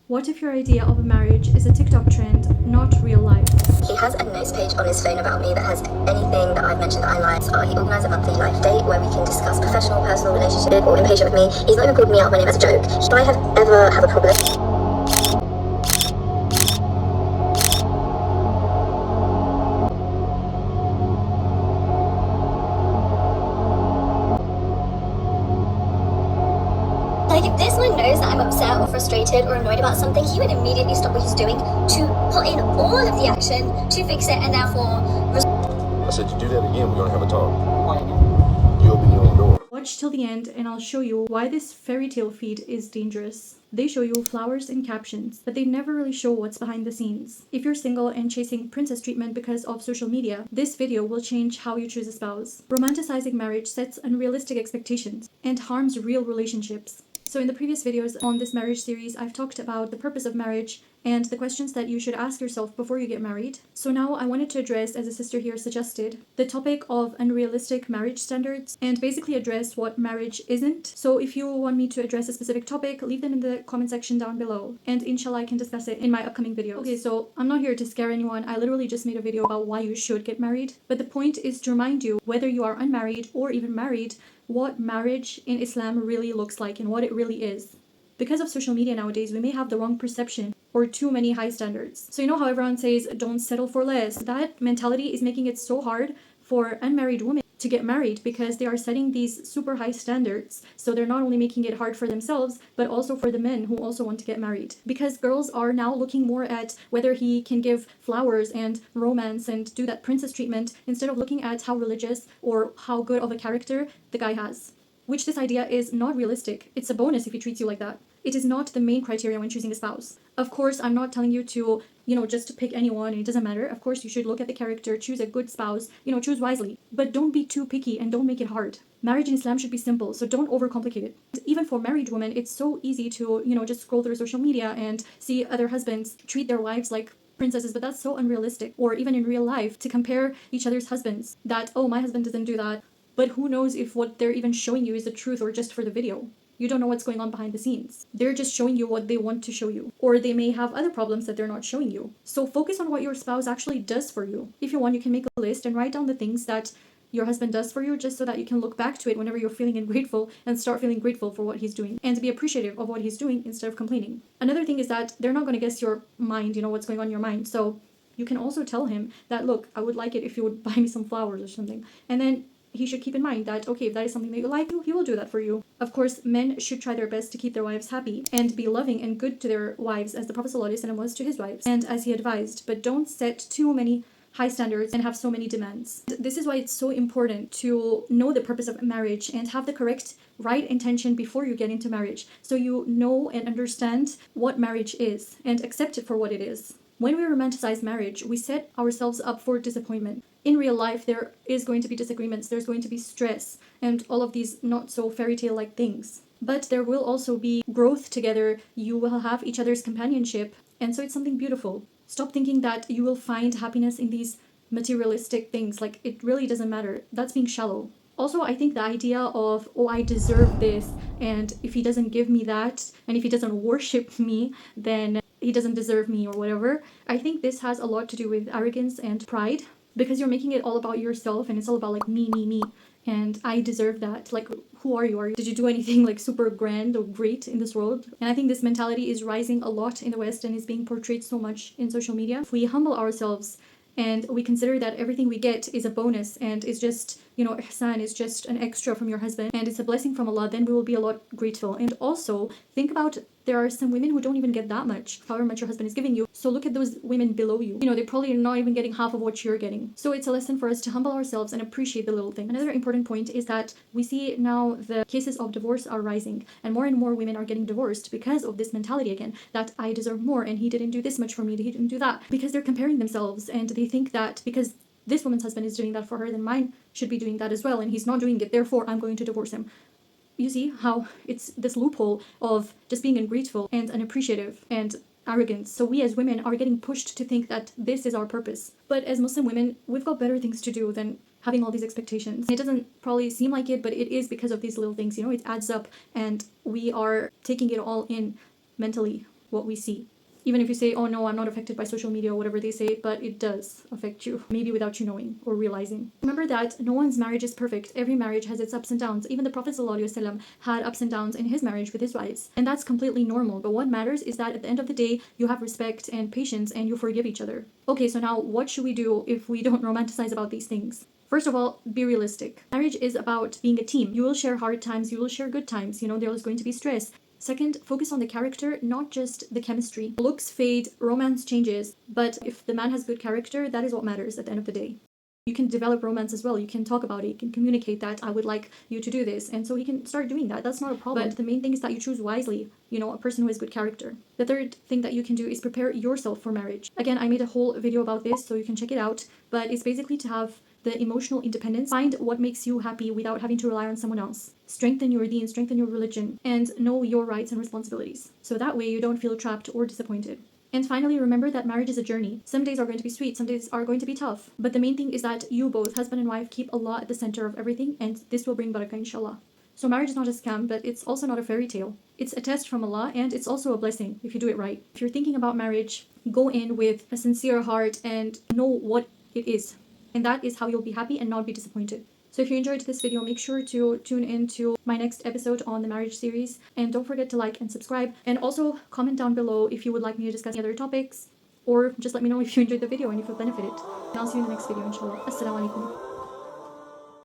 What if your idea of a marriage is a TikTok trend, not real life? He has a notes page on his phone about me that has anything that I've mentioned that I like. He organises a monthly life date where we can discuss professional, personal, relationship, or impatient with me. He's not even called me out my name as a joke. Should I ever have a problem? Like, if this man knows that I'm upset or frustrated or annoyed about something, he would immediately stop what he's doing to put in all of the action to fix it, and therefore... I said, you do that again, we're gonna have a talk. Why? You open your own door. Watch till the end and I'll show you why this fairy tale feed is dangerous. They show you flowers and captions, but they never really show what's behind the scenes. If you're single and chasing princess treatment because of social media, this video will change how you choose a spouse. Romanticizing marriage sets unrealistic expectations and harms real relationships. So in the previous videos on this marriage series, I've talked about the purpose of marriage and the questions that you should ask yourself before you get married. So now I wanted to address, as a sister here suggested, the topic of unrealistic marriage standards and basically address what marriage isn't. So if you want me to address a specific topic, leave them in the comment section down below and inshallah I can discuss it in my upcoming videos. Okay, so I'm not here to scare anyone. I literally just made a video about why you should get married. But the point is to remind you, whether you are unmarried or even married, what marriage in Islam really looks like and what it really is. Because of social media nowadays, we may have the wrong perception or too many high standards. So you know how everyone says, don't settle for less? That mentality is making it so hard for unmarried women to get married because they are setting these super high standards. So they're not only making it hard for themselves, but also for the men who also want to get married. Because girls are now looking more at whether he can give flowers and romance and do that princess treatment instead of looking at how religious or how good of a character the guy has. Which this idea is not realistic. It's a bonus if he treats you like that. It is not the main criteria when choosing a spouse. Of course, I'm not telling you to, just to pick anyone, and it doesn't matter. Of course, you should look at the character, choose a good spouse, choose wisely. But don't be too picky and don't make it hard. Marriage in Islam should be simple, so don't overcomplicate it. Even for married women, it's so easy to, just scroll through social media and see other husbands treat their wives like princesses, but that's so unrealistic. Or even in real life, to compare each other's husbands. That, oh, my husband doesn't do that. But who knows if what they're even showing you is the truth or just for the video. You don't know what's going on behind the scenes. They're just showing you what they want to show you. Or they may have other problems that they're not showing you. So focus on what your spouse actually does for you. If you want, you can make a list and write down the things that your husband does for you, just so that you can look back to it whenever you're feeling ungrateful and start feeling grateful for what he's doing and be appreciative of what he's doing instead of complaining. Another thing is that they're not going to guess your mind, what's going on in your mind. So you can also tell him that, look, I would like it if you would buy me some flowers or something. And then he should keep in mind that, okay, if that is something that you like, he will do that for you. Of course, men should try their best to keep their wives happy and be loving and good to their wives, as the Prophet ﷺ was to his wives and as he advised, but don't set too many high standards and have so many demands. This is why it's so important to know the purpose of marriage and have the correct right intention before you get into marriage, so you know and understand what marriage is and accept it for what it is. When we romanticize marriage, we set ourselves up for disappointment. In real life, there is going to be disagreements, there's going to be stress, and all of these not so fairy tale-like things. But there will also be growth together, you will have each other's companionship, and so it's something beautiful. Stop thinking that you will find happiness in these materialistic things, like it really doesn't matter. That's being shallow. Also, I think the idea of, oh, I deserve this, and if he doesn't give me that, and if he doesn't worship me, then he doesn't deserve me or whatever. I think this has a lot to do with arrogance and pride, because you're making it all about yourself and it's all about like me, and I deserve that. Like, who are you? Did you do anything like super grand or great in this world? And I think this mentality is rising a lot in the West and is being portrayed so much in social media. If we humble ourselves and we consider that everything we get is a bonus and is just, ihsan is just an extra from your husband and it's a blessing from Allah, then we will be a lot grateful. And also think about, there are some women who don't even get that much, however much your husband is giving you. So look at those women below you. They're probably not even getting half of what you're getting. So it's a lesson for us to humble ourselves and appreciate the little thing. Another important point is that we see now the cases of divorce are rising and more women are getting divorced because of this mentality again, that I deserve more and he didn't do this much for me, he didn't do that. Because they're comparing themselves and they think that because this woman's husband is doing that for her, then mine should be doing that as well, and he's not doing it, therefore I'm going to divorce him. You see how it's this loophole of just being ungrateful and unappreciative and arrogance. So we as women are getting pushed to think that this is our purpose. But as Muslim women, we've got better things to do than having all these expectations. It doesn't probably seem like it, but it is because of these little things, it adds up and we are taking it all in mentally. what we see. Even if you say, oh no, I'm not affected by social media or whatever they say, but it does affect you, maybe without you knowing or realizing. Remember that no one's marriage is perfect. Every marriage has its ups and downs. Even the Prophet ﷺ had ups and downs in his marriage with his wives. And that's completely normal. But what matters is that at the end of the day, you have respect and patience and you forgive each other. Okay, so now what should we do if we don't romanticize about these things? First of all, be realistic. Marriage is about being a team. You will share hard times, you will share good times. There is going to be stress. Second, focus on the character, not just the chemistry. Looks fade, romance changes, but if the man has good character, that is what matters at the end of the day. You can develop romance as well. You can talk about it. You can communicate that I would like you to do this. And so he can start doing that. That's not a problem. But the main thing is that you choose wisely, a person who has good character. The third thing that you can do is prepare yourself for marriage. Again, I made a whole video about this, so you can check it out. But it's basically to have the emotional independence. Find what makes you happy without having to rely on someone else. Strengthen your deen, strengthen your religion, and know your rights and responsibilities. So that way you don't feel trapped or disappointed. And finally, remember that marriage is a journey. Some days are going to be sweet, some days are going to be tough. But the main thing is that you both, husband and wife, keep Allah at the center of everything, and this will bring barakah, inshallah. So marriage is not a scam, but it's also not a fairy tale. It's a test from Allah, and it's also a blessing if you do it right. If you're thinking about marriage, go in with a sincere heart and know what it is. And that is how you'll be happy and not be disappointed. So if you enjoyed this video, make sure to tune in to my next episode on the marriage series. And don't forget to like and subscribe. And also comment down below if you would like me to discuss any other topics. Or just let me know if you enjoyed the video and if you benefited. And I'll see you in the next video, inshallah. Assalamu alaikum.